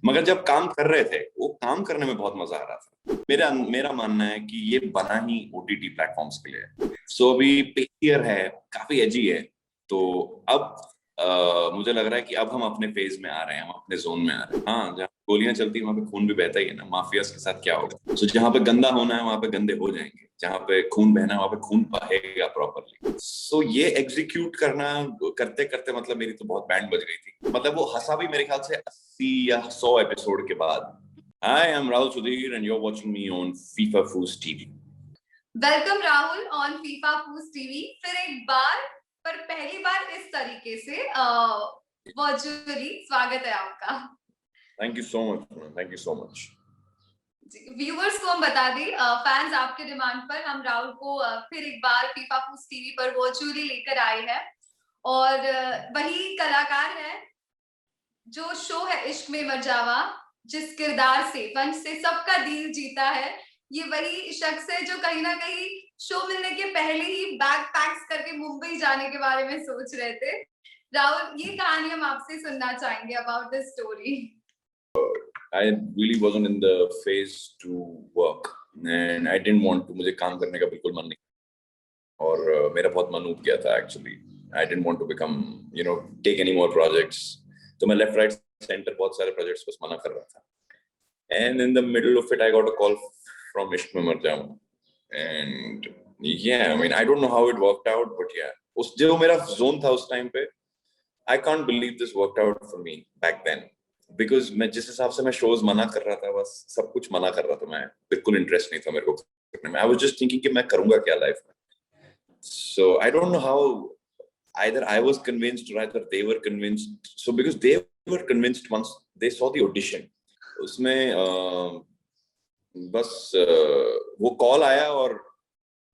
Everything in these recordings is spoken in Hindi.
मगर जब काम कर रहे थे वो काम करने में बहुत मजा आ रहा था। मेरा मेरा मानना है कि ये बना ही ओटीटी प्लेटफॉर्म्स के लिए है। सो अभी पेयर है, काफी एजी है। तो अब मुझे लग रहा है कि अब हम अपने फेज में आ रहे हैं, हम अपने जोन में आ रहे हैं। हाँ, जहाँ गोलियां चलती है वहां पे खून भी बहता ही है ना। माफियाज के साथ क्या होगा? सो जहाँ पे गंदा होना है वहां पे गंदे हो जाएंगे, जहाँ पे खून बहना है वहां पे खून बहेगा प्रॉपरली। सो ये एग्जीक्यूट करना करते करते मतलब मेरी तो बहुत बैंड बज गई थी। मतलब वो हंसा भी मेरे ख्याल से 80 या 100 एपिसोड के बाद। I am Rahul Sudhir and you are watching me on FIFA fooz TV. Welcome Rahul on FIFA fooz TV फिर एक बार, पर पहली बार इस तरीके से वर्चुअली स्वागत है आपका। Thank you so much, thank you so much. Viewers को हम बता दें, फैंस आपके डिमांड पर हम राहुल को फिर एक बार फीफा फूस टीवी पर वर्चुअली लेकर आए हैं। और वही कलाकार है जो शो है इश्क में मर जावा, जिस किरदार से वंश से सबका दिल जीता है। ये वही शख्स है जो कहीं ना कहीं शो मिलने के पहले ही बैग पैक्स करके मुंबई जाने के बारे में सोच रहे थे। राहुल, ये कहानी हम आपसे सुनना चाहेंगे about this story. I really wasn't in the phase to work and I didn't want to, मुझे काम करने का बिल्कुल मन नहीं। और मेरा बहुत मन उठ गया था actually. I didn't want to become take any more projects. तो मैं लेफ्ट राइट सेंटर बहुत सारे प्रोजेक्ट्स बस मना कर रहा था। And in the middle of it I got a call from इश्क में मर जाऊं। And I mean I don't know how it worked out but उस जो मेरा जोन था उस टाइम पे, I can't believe this worked out for me back then. Because मैं जिस हिसाब से मैं शोज मना कर रहा था, बस सब कुछ मना कर रहा था, मैं बिल्कुल इंटरेस्ट नहीं था मेरे को करने में। आई वाज जस्ट थिंकिंग कि मैं करूंगा क्या लाइफ में। So I don't know how either I was convinced or either they were convinced. So because they were convinced once they saw the audition, उसमें बस वो कॉल आया और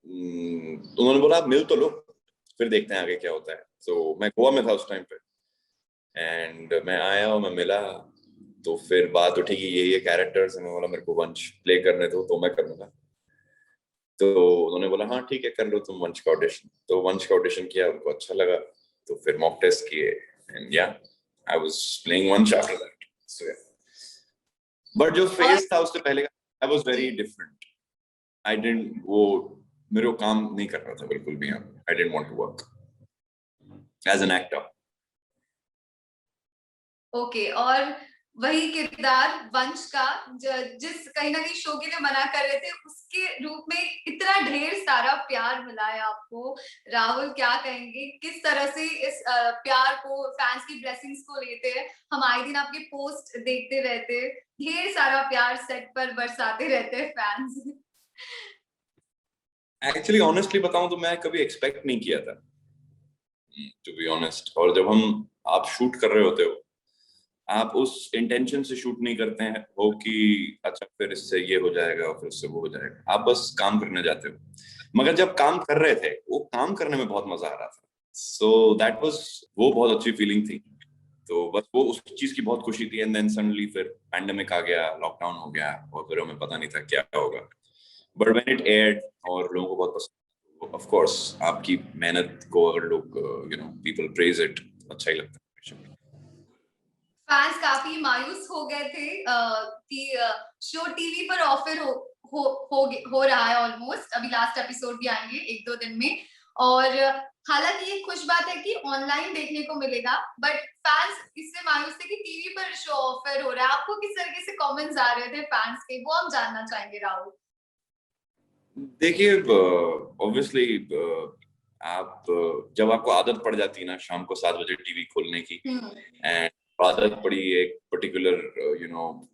उन्होंने बोला आप मिल तो लो, फिर देखते हैं आगे क्या होता है। तो मैं गोवा में था उस टाइम पे एंड मैं आया और मैं मिला। तो फिर बात उठी कि ये कैरेक्टर्स हैं। मैं बोला मेरे को वंश प्ले करने दो तो मैं करूंगा। तो उन्होंने बोला हाँ ठीक है कर लो तुम वंश का ऑडिशन। तो वंश का ऑडिशन किया, उनको अच्छा लगा, तो फिर मॉक टेस्ट किए एंड आई वाज प्लेइंग वंश आफ्टर दैट। सो बट जो और फेज था उससे पहले का I was very different. I didn't वो मेरे को काम नहीं कर रहा था बिल्कुल भी। I didn't want to work as an actor. Okay, और वही किरदार वंश का जिस कहीं ना कहीं शो के लिए मना कर रहे थे, उसके रूप में इतना ढेर सारा प्यार मिला है आपको। राहुल, क्या कहेंगे किस तरह से इस प्यार को, फैंस की ब्लेसिंग्स को लेते हैं? हम आए दिन आपके पोस्ट देखते रहते, ढेर सारा प्यार सेट पर बरसाते रहते हैं फैंस। एक्चुअली ऑनेस्टली बताऊं तो मैं कभी एक्सपेक्ट नहीं किया था, टू बी ऑनेस्ट। और जब हम आप शूट कर रहे होते हो, आप उस इंटेंशन से शूट नहीं करते हैं हो कि अच्छा फिर इससे ये हो जाएगा फिर इससे वो हो जाएगा। आप बस काम करने जाते हो। मगर जब काम कर रहे थे वो काम करने में बहुत मजा आ रहा था। सो दैट वाज, वो बहुत अच्छी फीलिंग थी। तो बस वो उस चीज की बहुत खुशी थी। एंड देन सडनली फिर पैंडेमिक आ गया, लॉकडाउन हो गया और फिर हमें पता नहीं था क्या होगा। बट व्हेन इट एयर्ड और लोगों को बहुत पसंद, ऑफ कोर्स आपकी मेहनत को अगर लोग पीपल प्रेज इट, अच्छा ही लगता है। फैंस काफी मायूस हो गए थे कि शो टीवी पर ऑफर हो रहा है ऑलमोस्ट। अभी लास्ट एपिसोड भी आएंगे एक दो दिन में। और हालांकि ये खुश बात है कि ऑनलाइन देखने को मिलेगा, बट फैंस इससे मायूस थे कि टीवी पर शो ऑफर हो रहा है। आपको किस तरीके से कमेंट्स आ रहे थे फैंस के, वो हम जानना चाहेंगे राहुल। देखिए ऑब्वियसली आप जब आपको आदत पड़ जाती है ना शाम को 7 बजे टीवी खोलने की, एंड आदत पड़ी एक पर्टिकुलर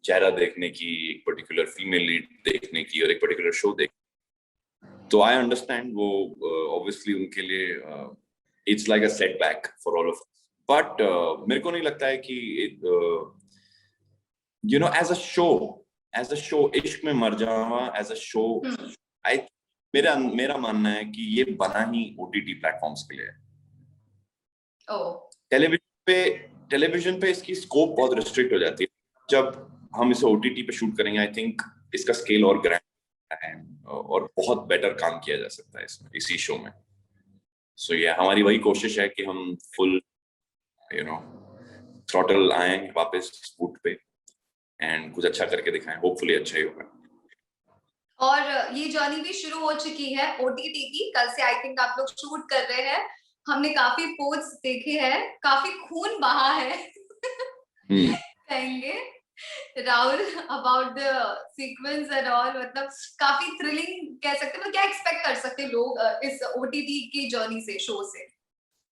चेहरा देखने की, एक पर्टिकुलर फीमेल लीड देखने की और एक पर्टिकुलर शो तो आई अंडरस्टैंड वो ऑब्वियसली उनके लिए it's like a setback for all of. But मेरे को नहीं लगता है कि एज अ शो इश्क में मर जावा एज अ शो, आई मेरा मेरा मानना है कि ये बना ही ओटीटी प्लेटफॉर्म्स के लिए है। टेलीविजन पे टेलीविजन पे इसकी स्कोप बहुत रिस्ट्रिक्ट हो जाती है। जब हम इसे ओटीटी पे शूट करेंगे आई थिंक इसका स्केल और ग्रैंड है और बहुत बेटर काम किया जा सकता है इसमें, इसी शो में। सो ये हमारी वही कोशिश है कि हम फुल थ्रॉटल आए वापस फुट पे कुछ अच्छा करके दिखाएं, होपफुली अच्छा ही होगा। और ये जर्नी भी शुरू हो चुकी है ओटीटी की, कल से आई थिंक आप लोग शूट कर रहे हैं। हमने काफी पोस्ट देखे हैं, काफी खून बहा है कहेंगे Rahul about the sequence and all, मतलब काफी थ्रिलिंग कह सकते हैं। क्या एक्सपेक्ट कर सकते हैं लोग इस ओटीटी की जर्नी से, शो से?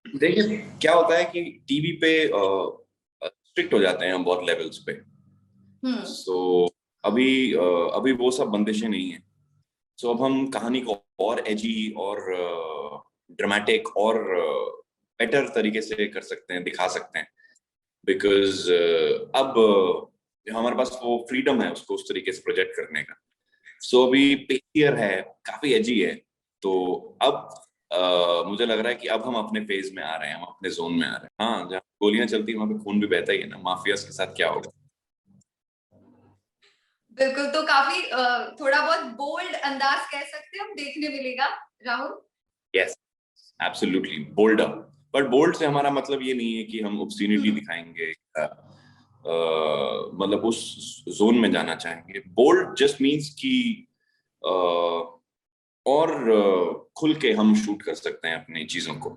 देखिए क्या होता है कि टीवी पे स्ट्रिक्ट हो जाते हैं हम बहुत लेवल्स पे। सो अभी अभी वो सब बंदिशें नहीं है। सो अब हम कहानी को और एजी और ड्रामेटिक और बेटर तरीके से कर सकते हैं, दिखा सकते हैं। बिकॉज अब हमारे पास वो फ्रीडम है उसको उस तरीके से प्रोजेक्ट करने का। सो अभी पेसियर है, काफी एजी है। तो अब मुझे लग रहा है कि अब हम अपने फेज में आ रहे हैं, हम अपने जोन में आ रहे हैं। हाँ, जहाँ गोलियां चलती हैं वहां पे खून भी बहता ही है ना। माफियाज के साथ क्या होगा। बिल्कुल, तो काफी थोड़ा बहुत बोल्ड अंदाज कह सकते हैं हम देखने मिलेगा Rahul. Yes, absolutely bolder. But bold से हमारा मतलब ये नहीं है कि हम ऑब्स्टिनिटी दिखाएंगे, मतलब उस जोन में जाना चाहेंगे। बोल्ड जस्ट मीन्स कि और खुल के हम शूट कर सकते हैं अपनी चीजों को।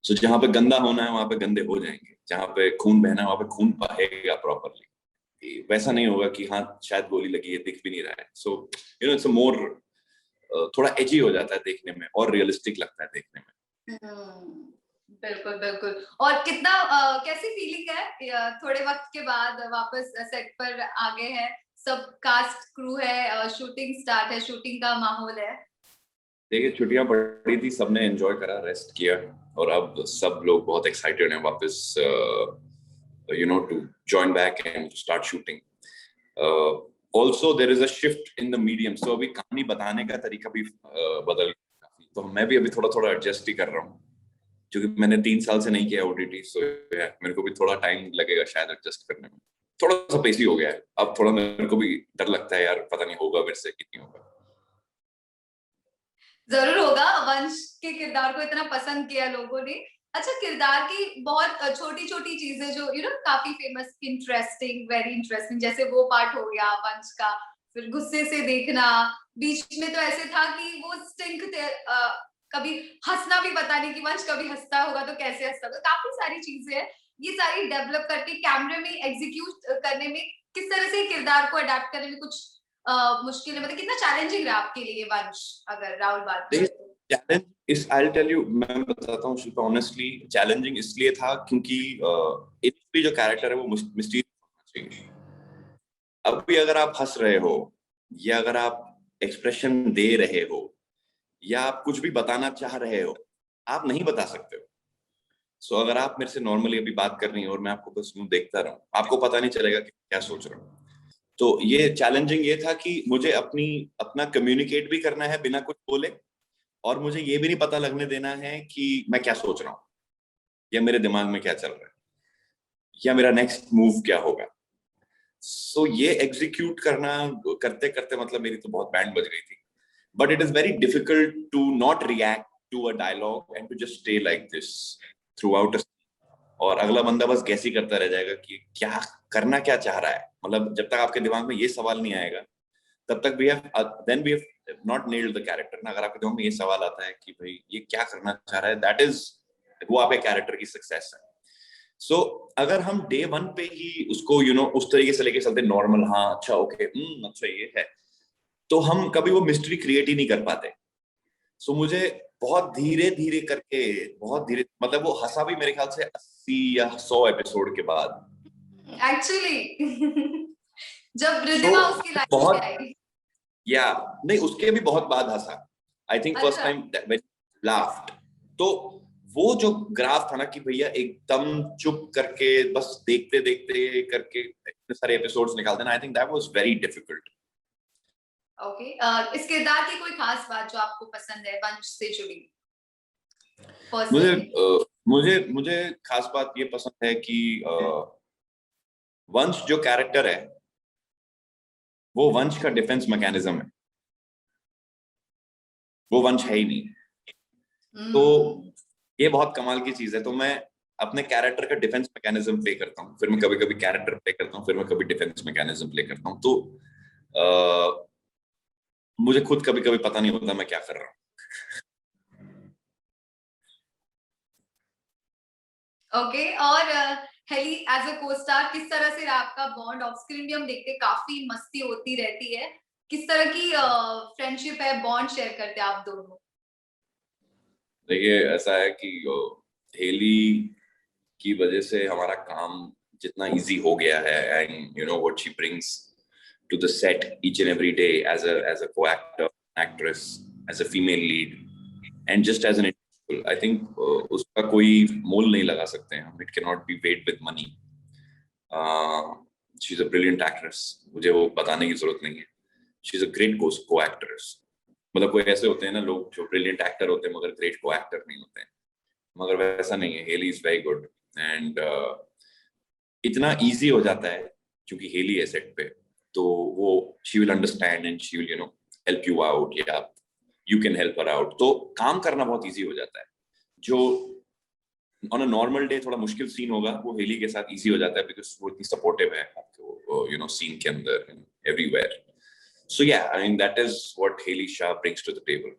सो जहां पे गंदा होना है वहां पे गंदे हो जाएंगे, जहां पे खून बहना है वहां पे खून बहेगा प्रॉपरली। वैसा नहीं होगा कि हाँ शायद गोली लगी है दिख भी नहीं रहा है। सो इट्स मोर, थोड़ा एजी हो जाता है देखने में और रियलिस्टिक लगता है देखने में। बिल्कुल बिल्कुल। और कितना कैसी फीलिंग है थोड़े वक्त के बाद वापस सेट पर आ गए हैं, सब कास्ट क्रू है, शूटिंग स्टार्ट है, शूटिंग का माहौल है? देखिए छुट्टियां पड़ी थी, सबने एंजॉय करा, रेस्ट किया, और अब सब लोग बहुत एक्साइटेड हैं वापस to join back and start shooting. Also there is a shift in the medium. So अभी कहानी बताने का तरीका भी बदल गया काफी। तो मैं भी अभी थोड़ा थोड़ा एडजस्ट ही कर रहा हूँ, क्योंकि मैंने 3 साल से नहीं किया ओटीटी। सो मेरे को भी थोड़ा टाइम लगेगा शायद एडजस्ट करने में। थोड़ा सा पेसी हो गया है अब, थोड़ा मेरे को भी डर लगता है यार, पता नहीं होगा मेरे से कि नहीं होगा। जरूर होगा, वंश के किरदार को इतना पसंद किया लोगों ने। अच्छा, किरदार की बहुत छोटी छोटी चीजें जो काफी फेमस, इंटरेस्टिंग, वेरी इंटरेस्टिंग, जैसे वो पार्ट हो गया वंश का, फिर गुस्से से देखना। बीच में तो ऐसे था कि वो स्टिंक थे, कभी हंसना भी पता नहीं कि वंश कभी हंसता होगा तो कैसे हंसता होगा। काफी सारी चीजें हैं, ये सारी डेवलप करके कैमरे में एग्जीक्यूट करने में, किस तरह से किरदार को अडेप्ट करने में कुछ मुश्किल है, मतलब कितना चैलेंजिंग रहा आपके लिए वंश, अगर राहुल बात करें तो? चैलेंज इस, आई टेल यू, मैं बताता हूँ शिल्पा, ऑनेस्टली चैलेंजिंग इसलिए था क्योंकि इनिशियली जो कैरेक्टर है वो मिस्टीरियस होना चाहिए। अब भी अगर आप हंस रहे हो, या अगर आप एक्सप्रेशन दे रहे हो, या आप कुछ भी बताना चाह रहे हो, आप नहीं बता सकते हो। सो अगर आप मेरे से नॉर्मली अभी बात कर रही हो और मैं आपको बस मुंह देखता रहूं, आपको पता नहीं चलेगा कि क्या सोच रहा हूँ। तो ये चैलेंजिंग ये था कि मुझे अपना कम्युनिकेट भी करना है बिना कुछ बोले, और मुझे ये भी नहीं पता लगने देना है कि मैं क्या सोच रहा हूँ, या मेरे दिमाग में क्या चल रहा है, या मेरा नेक्स्ट मूव क्या होगा। सो ये एग्जीक्यूट करना करते करते मतलब मेरी तो बहुत बैंड बज गई थी। But it is very difficult to not react to a dialogue and to just stay like this throughout. और अगला बंदा बस गैस ही करता रह जाएगा कि क्या करना क्या चाह रहा है। मतलब जब तक आपके दिमाग में ये सवाल नहीं आएगा, तब तक we have not nailed the character ना। अगर आपके दिमाग में ये सवाल आता है कि भाई ये क्या करना चाह रहा है, दैट इज, वो आपके कैरेक्टर की सक्सेस है। सो अगर हम डे वन पे ही उसको उस तरीके से लेके चलते नॉर्मल, हाँ अच्छा ओके अच्छा ये है, तो हम कभी वो मिस्ट्री क्रिएट ही नहीं कर पाते। सो मुझे बहुत धीरे धीरे करके, बहुत धीरे, मतलब वो हंसा भी मेरे ख्याल से 80 या 100 एपिसोड के बाद। एक्चुअली जब सो रिधिमा उसकी लाइफ में बहुत, आई। या नहीं, उसके भी बहुत बाद हंसा। आई थिंक फर्स्ट अच्छा। Time laughed. तो वो जो ग्राफ था ना कि भैया एकदम चुप करके बस देखते देखते करके इतने सारे एपिसोड्स निकाल देना, I think that was very difficult. Okay, इस किरदार की कोई खास बात जो आपको पसंद है वंश से जुड़ी मुझे पर्सनली? मुझे मुझे खास बात ये पसंद है कि वंश जो कैरेक्टर है वो वंश का डिफेंस मैकेनिज्म है, वो वंश है ही नहीं। तो ये बहुत कमाल की चीज है। तो मैं अपने कैरेक्टर का डिफेंस मैकेनिज्म प्ले करता हूँ, फिर मैं कभी कभी कैरेक्टर प्ले करता हूँ, फिर मैं कभी डिफेंस मैकेनिज्म प्ले करता हूँ। तो मुझे खुद कभी कभी पता नहीं होता मैं क्या कर रहा हूँ। ओके, और हेली एज अ को स्टार किस तरह से आपका बॉन्ड? ऑफ स्क्रीन भी हम देखते हैं काफी मस्ती होती रहती है, किस तरह की फ्रेंडशिप है, बॉन्ड शेयर करते हैं आप दोनों? देखिए ऐसा है कि हेली की वजह से हमारा काम जितना इजी हो गया है, and you know what she brings to the set each and every day as a co actor, actress, as a female lead, and just as an individual, I think उसका कोई मोल नहीं लगा सकते हैं हम। It can not be weighed with money. She is a brilliant actress, मुझे वो बताने की जरूरत नहीं है। She is a great co actress. मतलब कोई ऐसे होते हैं ना लोग जो ब्रिलियंट एक्टर होते हैं मगर ग्रेट को एक्टर नहीं होते हैं, मगर वैसा नहीं है। Hailey is very good, and इतना इजी हो जाता है क्योंकि हेली है सेट पे, तो वो she will understand and she will you know help you out, या you can help her out, तो काम करना बहुत इजी हो जाता है। जो ऑन अ नॉर्मल डे थोड़ा मुश्किल सीन होगा वो हेली के साथ इजी हो जाता है, बिकॉज वो इतनी सपोर्टिव है आपको, यू नो सीन के अंदर, everywhere. So yeah, I mean that is what Haley Shah brings to the table.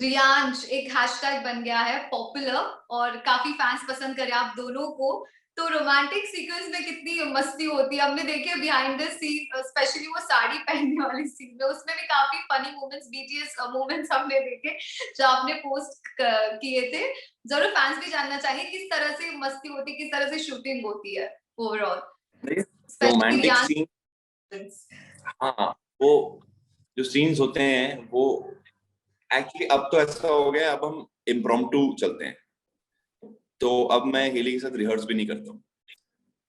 Riyansh एक हैशटैग बन गया है पॉपुलर, और काफी फैंस पसंद करे आप दोनों को। तो रोमांटिक सीक्वेंस में कितनी मस्ती होती है, हमने देखे बिहाइंड द सीन, स्पेशली वो साड़ी पहनने वाली सीन में, उसमें भी काफी फनी मोमेंट्स, बीटीएस मोमेंट्स हमने देखे जो आपने पोस्ट किए थे। जरूर फैंस भी जानना चाहिए किस तरह से मस्ती होती है, किस तरह से शूटिंग होती है overall, specially romantic Riyansh. Scene, हाँ, वो जो सीन्स होते हैं वो एक्चुअली अब तो ऐसा हो गया, अब हम इम्प्रॉम्प्टू चलते हैं। तो अब मैं हेली के साथ रिहर्स भी नहीं करता हूँ।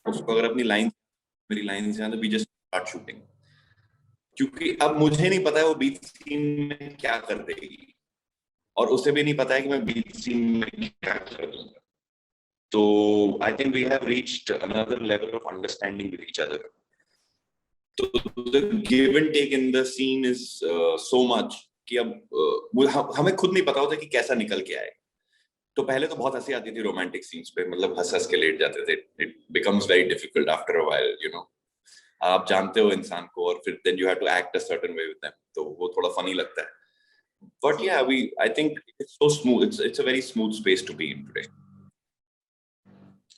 उसको अगर अपनी लाइन, मेरी लाइन से तो वी जस्ट स्टार्ट शूटिंग, क्योंकि अब मुझे नहीं पता है वो बीच सीन में क्या कर देगी, और उसे भी नहीं पता है कि मैं बीच सीन में क्या कर दूंगा। तो I think we have reached another level of understanding with each other. तो the give and take in the scene is so much कि अब हमें खुद नहीं पता होता कि कैसा निकल के आए। तो पहले तो बहुत हंसी आती थी रोमांटिक सीन्स पे, मतलब हंस हंस के लेट जाते थे। It becomes very difficult after a while, you know. आप जानते हो इंसान को, और फिर then you have to act a certain way with them, तो वो थोड़ा फनी लगता है। But yeah we I think it's so smooth, it's a very smooth space to be in today.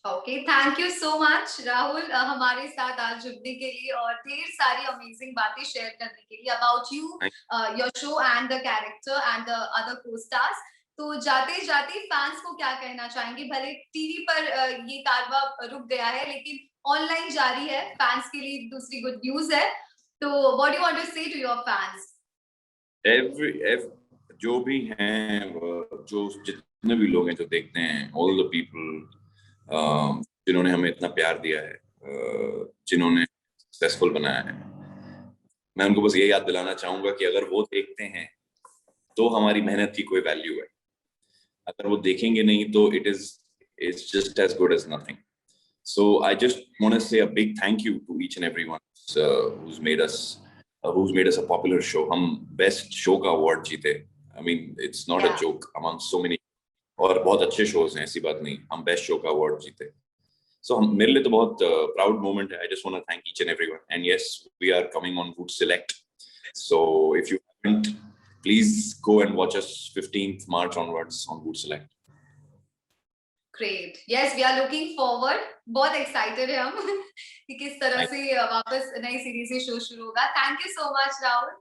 Okay, thank you so much Rahul हमारे साथ आज जुड़ने के लिए और ढेर सारी अमेजिंग बातें शेयर करने के लिए about you, your show and the character and the other को स्टार्स। तो जाते जाते फैंस को क्या कहना चाहेंगे? भले टीवी पर ये कारवा रुक गया है, लेकिन ऑनलाइन जारी है, फैंस के लिए दूसरी गुड न्यूज है। तो व्हाट यू वांट टू से टू योर फैंस? जो भी हैं, जो जितने भी लोग हैं जो देखते हैं, ऑल द पीपल जिन्होंने हमें इतना प्यार दिया है, जिन्होंने सक्सेसफुल बनाया है, मैं उनको बस ये याद दिलाना चाहूंगा कि अगर वो देखते हैं तो हमारी मेहनत की कोई वैल्यू है। अगर वो देखेंगे नहीं तो it's just as good as nothing. So I just want to say a big thank you to each and everyone who's made us a popular show. हम best show का award जीते. I mean, it's not a joke among so many. और बहुत अच्छे shows हैं, ऐसी बात नहीं, हम best show का award जीते. So मेरे लिए तो बहुत proud moment है. I just want to thank each and everyone. And yes, we are coming on Voot Select. So if you haven't, please go and watch us 15th March onwards on Voot Select. Great, yes, we are looking forward. बहुत एक्साइटेड है हम कि किस तरह से वापस नई सीरीज से शो शुरू होगा। Thank you so much Rahul.